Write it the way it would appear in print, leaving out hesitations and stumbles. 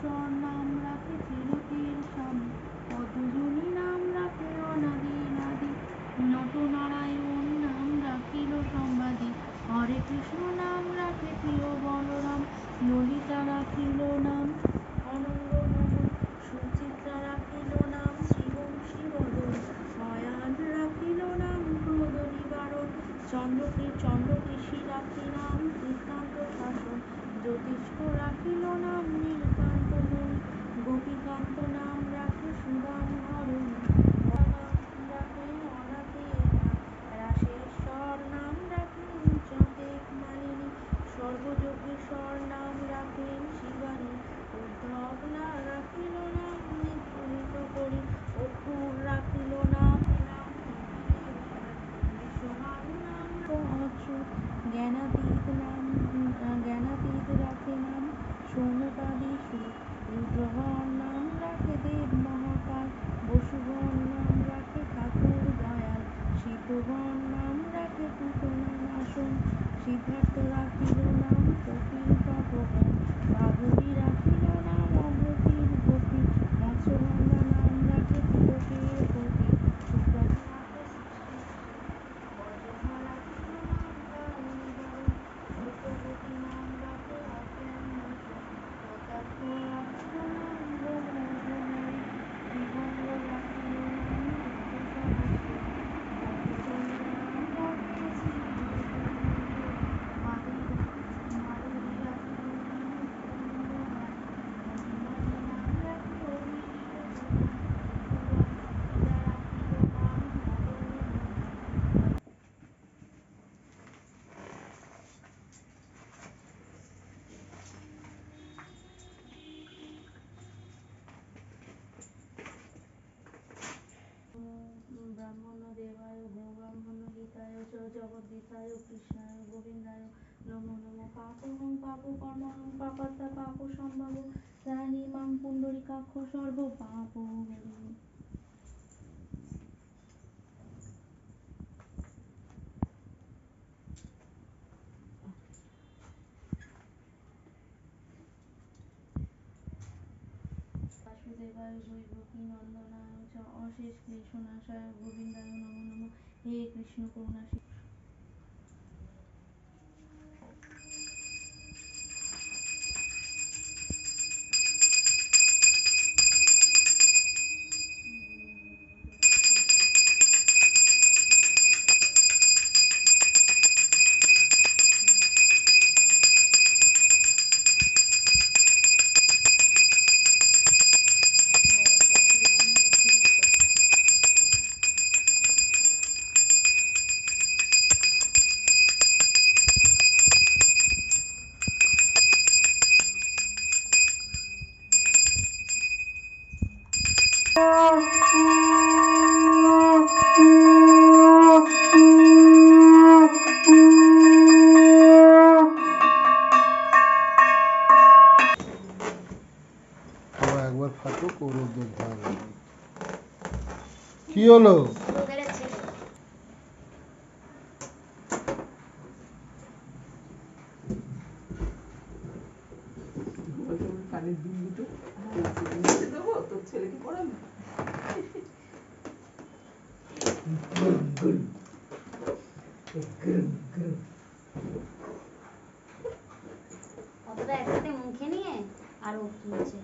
অনশ্বর নাম রাখে চিরতির স্বামী, কতজনই নাম রাখে অনাদি, নটনারায়ণ নাম রাখিল সম্বাদী, হরে কৃষ্ণ নাম রাখে প্রিয় বলরাম, ললিতা রাখিল নাম অনঙ্গমোহন, সুচিত্রা রাখিল নাম শ্রীবংশী বদন, মায়ান রাখিল নাম ক্রোধ নিবারণ, চন্দ্রকেশী রাখি নাম কৃতান্ত শাসন, জ্যোতিষ্ক রাখিল নাম নীলকান্ত মণি, গোপীকান্ত নাম রাখে সুদাম হরণ, নাম রাখে অনাথের নাম, রাসেশ্বর নাম রাখেন চন্দ্রেক মালিনী, সর্বযজ্ঞেশ্বর নাম রাখেন শিবানী, উদ্ধব রাখিল নাম নিত করি, অক্রূর রাখিল নাম বিশ্বভানু নাম অচ্যুত, জ্ঞানাতীত রাখে নাম সৌনকাদি সুর, রুদ্রগণ নাম রাখে দেব মহাকাল, বসুগণ নাম রাখে ঠাকুর দয়াল, সিদ্ধগণ নাম রাখে পূতনানাশন, সিদ্ধার্থ রাখিল নাম কপিল তপোবন, বাঘরী রাখিল নাম অগ্রতির গতি, মৎস্যগন্ধা নাম রাখে তিলকের পতি, সুব্রত রাখে বজ্রধা রাখিল নাম কাল নিবারণ, দ্রুতগতি নাম রাখে অজ্ঞান নাশন, দত্তাত্রেয় রাখিল নাম ব্রহ্মকুমারী, ত্রিভঙ্গ রাখিল নাম রুদ্রসহস্র, বঙ্গচন্দ্র নাম রাখে শ্রীহরিপুর, মাধবী রাখিল নাম মুকুন্দবালা, মণিময়ী নাম রাখে অভীষ্টপ্রদা, সুরঞ্জিতা রাখিল নাম মদনমোহিনী। ব্রাহ্মণ দেবায় গো ব্রাহ্মণ হিতায় চ জগদ্দিতায় কৃষ্ণায় গোবিন্দায় নমো নমঃ। পাপোহং পাপকর্মণং পাপাত্মা পাপসম্ভবঃ ত্রাহি মাং পুণ্ডরীকাক্ষ সর্ব পাপহরি। বাসুদেবায় বৈবকী নন্দনায় চ অশেষ ক্লেশনাশায় গোবিন্দায় নমো নমঃ। হে কৃষ্ণ করুণা একবার ফাটুক ওর উদ্যোগ ভালো। কি হলো? কানের দুল দুটো দেবো তোর ছেলেকে পড়াবি। কতটা একসাথে মুখে নিয়ে আর ও তুলছে।